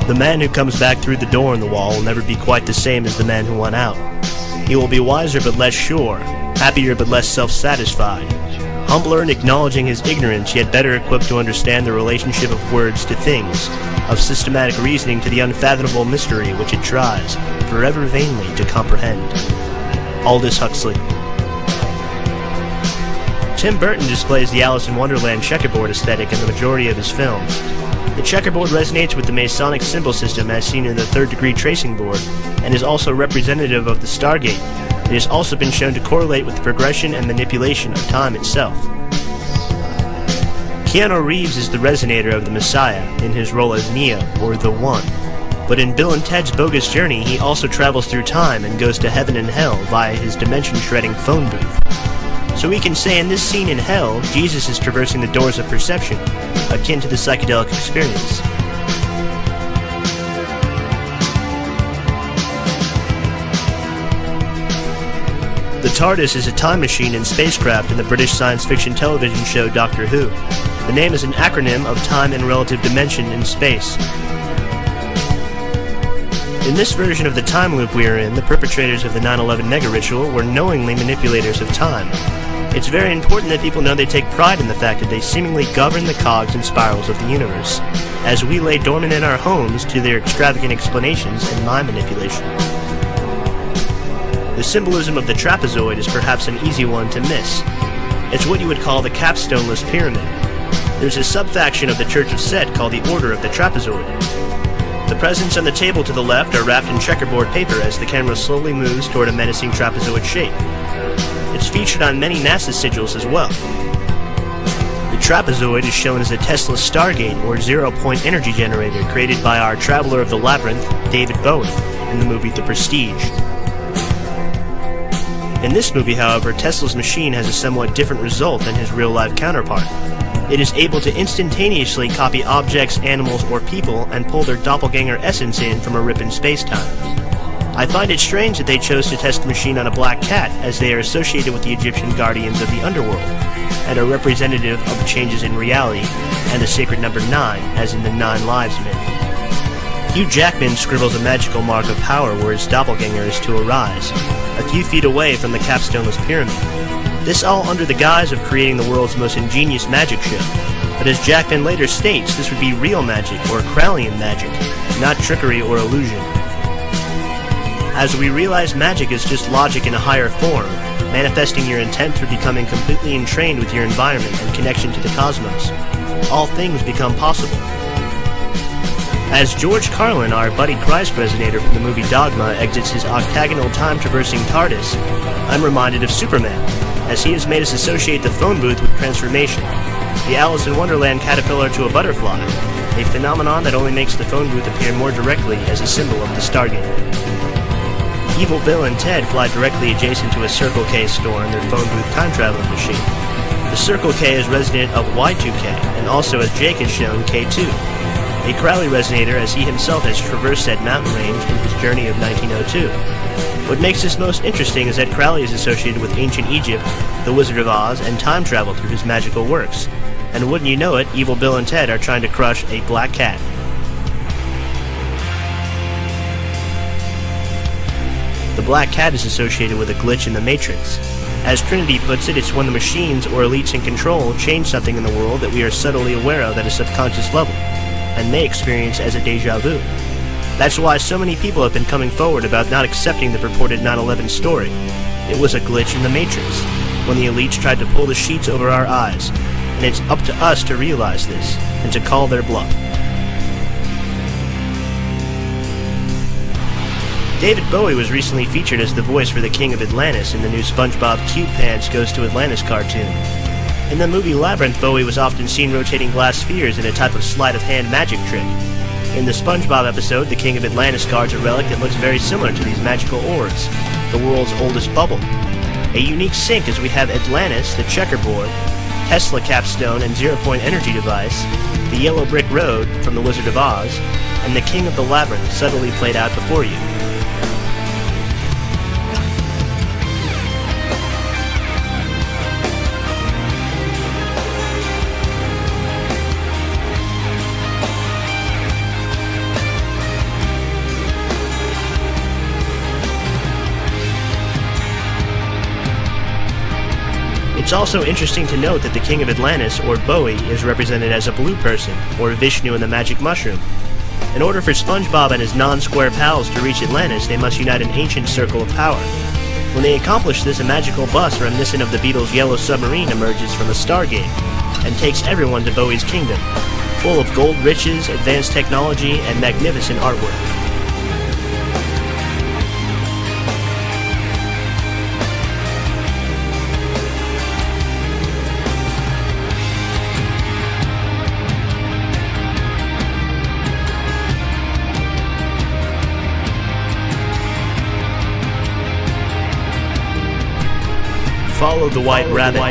The man who comes back through the door in the wall will never be quite the same as the man who went out. He will be wiser but less sure, happier but less self-satisfied, humbler in acknowledging his ignorance, yet better equipped to understand the relationship of words to things, of systematic reasoning to the unfathomable mystery which it tries, forever vainly, to comprehend. Aldous Huxley. Tim Burton displays the Alice in Wonderland checkerboard aesthetic in the majority of his films. The checkerboard resonates with the Masonic symbol system as seen in the third-degree tracing board, and is also representative of the Stargate. It has also been shown to correlate with the progression and manipulation of time itself. Keanu Reeves is the resonator of the Messiah in his role as Neo, or the One. But in Bill and Ted's Bogus Journey, he also travels through time and goes to heaven and hell via his dimension-shredding phone booth. So we can say in this scene in hell, Jesus is traversing the doors of perception, akin to the psychedelic experience. The TARDIS is a time machine and spacecraft in the British science fiction television show Doctor Who. The name is an acronym of time and relative dimension in space. In this version of the time loop we are in, the perpetrators of the 9/11 mega-ritual were knowingly manipulators of time. It's very important that people know they take pride in the fact that they seemingly govern the cogs and spirals of the universe, as we lay dormant in our homes to their extravagant explanations and mind manipulation. The symbolism of the trapezoid is perhaps an easy one to miss. It's what you would call the capstoneless pyramid. There's a sub-faction of the Church of Set called the Order of the Trapezoid. The presents on the table to the left are wrapped in checkerboard paper as the camera slowly moves toward a menacing trapezoid shape. It's featured on many NASA sigils as well. The trapezoid is shown as a Tesla Stargate, or zero-point energy generator, created by our Traveler of the Labyrinth, David Bowie, in the movie The Prestige. In this movie, however, Tesla's machine has a somewhat different result than his real-life counterpart. It is able to instantaneously copy objects, animals, or people and pull their doppelganger essence in from a rip in space-time. I find it strange that they chose to test the machine on a black cat, as they are associated with the Egyptian guardians of the underworld, and are representative of changes in reality, and the sacred number 9, as in the 9 Lives myth. Hugh Jackman scribbles a magical mark of power where his doppelganger is to arise, a few feet away from the capstoneless pyramid. This all under the guise of creating the world's most ingenious magic show. But as Jackman later states, this would be real magic, or Crowleyan magic, not trickery or illusion. As we realize magic is just logic in a higher form, manifesting your intent through becoming completely entrained with your environment and connection to the cosmos, all things become possible. As George Carlin, our Buddy Christ resonator from the movie Dogma, exits his octagonal time-traversing TARDIS, I'm reminded of Superman, as he has made us associate the phone booth with transformation, the Alice in Wonderland caterpillar to a butterfly, a phenomenon that only makes the phone booth appear more directly as a symbol of the Stargate. Evil Bill and Ted fly directly adjacent to a Circle K store in their phone booth time-traveling machine. The Circle K is resonant of Y2K, and also, as Jake has shown, K2. A Crowley resonator, as he himself has traversed that mountain range in his journey of 1902. What makes this most interesting is that Crowley is associated with ancient Egypt, the Wizard of Oz, and time travel through his magical works. And wouldn't you know it, Evil Bill and Ted are trying to crush a black cat. The black cat is associated with a glitch in the Matrix. As Trinity puts it, it's when the machines or elites in control change something in the world that we are subtly aware of at a subconscious level, and may experience as a déjà vu. That's why so many people have been coming forward about not accepting the purported 9/11 story. It was a glitch in the Matrix, when the elites tried to pull the sheets over our eyes, and it's up to us to realize this, and to call their bluff. David Bowie was recently featured as the voice for the King of Atlantis in the new SpongeBob Cute Pants Goes to Atlantis cartoon. In the movie Labyrinth, Bowie was often seen rotating glass spheres in a type of sleight-of-hand magic trick. In the SpongeBob episode, the King of Atlantis guards a relic that looks very similar to these magical orbs, the world's oldest bubble. A unique sync as we have Atlantis, the checkerboard, Tesla capstone and zero-point energy device, the yellow brick road from the Wizard of Oz, and the King of the Labyrinth subtly played out before you. It's also interesting to note that the king of Atlantis, or Bowie, is represented as a blue person, or Vishnu in the magic mushroom. In order for SpongeBob and his non-square pals to reach Atlantis, they must unite an ancient circle of power. When they accomplish this, a magical bus reminiscent of the Beatles' Yellow Submarine emerges from a stargate and takes everyone to Bowie's kingdom, full of gold riches, advanced technology, and magnificent artwork. Follow the white rabbit.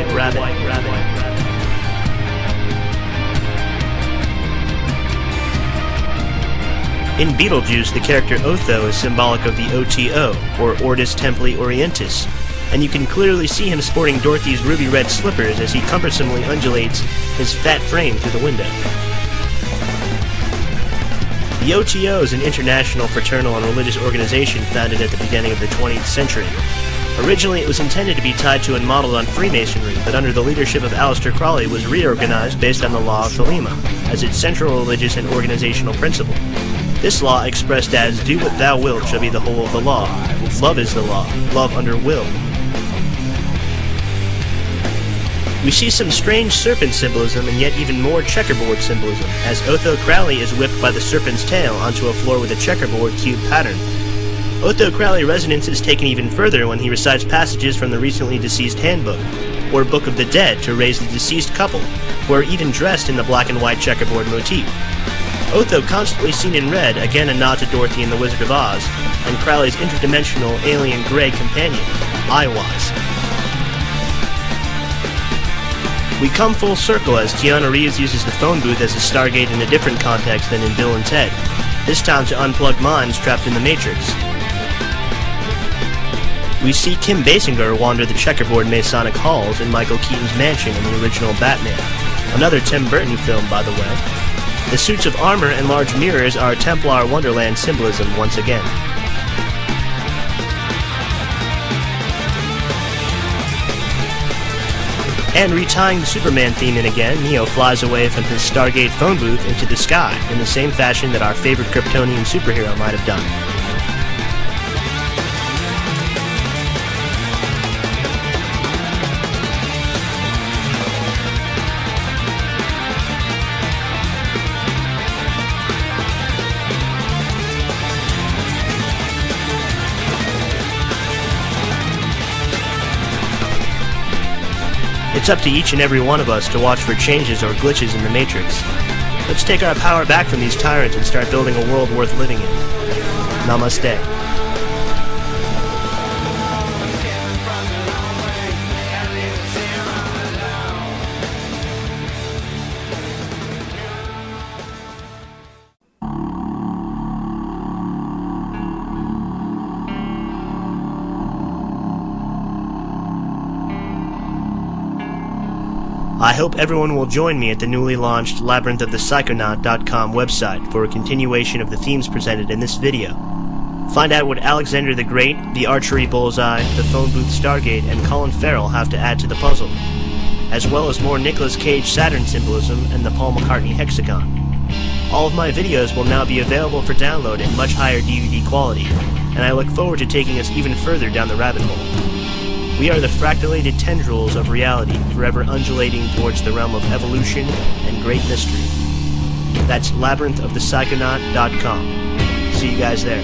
In Beetlejuice, the character O.T.O is symbolic of the O.T.O, or Ortus Templi Orientis, and you can clearly see him sporting Dorothy's ruby red slippers as he cumbersomely undulates his fat frame through the window. The O.T.O is an international fraternal and religious organization founded at the beginning of the 20th century. Originally, it was intended to be tied to and modeled on Freemasonry, but under the leadership of Aleister Crowley was reorganized based on the Law of Thelema as its central religious and organizational principle. This law, expressed as, "Do what thou wilt shall be the whole of the law. Love is the law. Love under will." We see some strange serpent symbolism and yet even more checkerboard symbolism, as O.T.O Crowley is whipped by the serpent's tail onto a floor with a checkerboard cube pattern. O.T.O Crowley resonance is taken even further when he recites passages from the recently deceased handbook, or Book of the Dead, to raise the deceased couple, who are even dressed in the black and white checkerboard motif. O.T.O constantly seen in red, again a nod to Dorothy and the Wizard of Oz, and Crowley's interdimensional alien gray companion, Eyewise. We come full circle as Keanu Reeves uses the phone booth as a stargate in a different context than in Bill and Ted, this time to unplug minds trapped in the Matrix. We see Kim Basinger wander the checkerboard Masonic halls in Michael Keaton's mansion in the original Batman, another Tim Burton film, by the way. The suits of armor and large mirrors are Templar Wonderland symbolism once again. And retying the Superman theme in again, Neo flies away from his Stargate phone booth into the sky in the same fashion that our favorite Kryptonian superhero might have done. It's up to each and every one of us to watch for changes or glitches in the Matrix. Let's take our power back from these tyrants and start building a world worth living in. Namaste. I hope everyone will join me at the newly launched labyrinthofthepsychonaut.com website for a continuation of the themes presented in this video. Find out what Alexander the Great, the archery bullseye, the phone booth Stargate, and Colin Farrell have to add to the puzzle, as well as more Nicolas Cage Saturn symbolism and the Paul McCartney hexagon. All of my videos will now be available for download in much higher DVD quality, and I look forward to taking us even further down the rabbit hole. We are the fractalated tendrils of reality, forever undulating towards the realm of evolution and great mystery. That's labyrinthofthepsychonaut.com. See you guys there.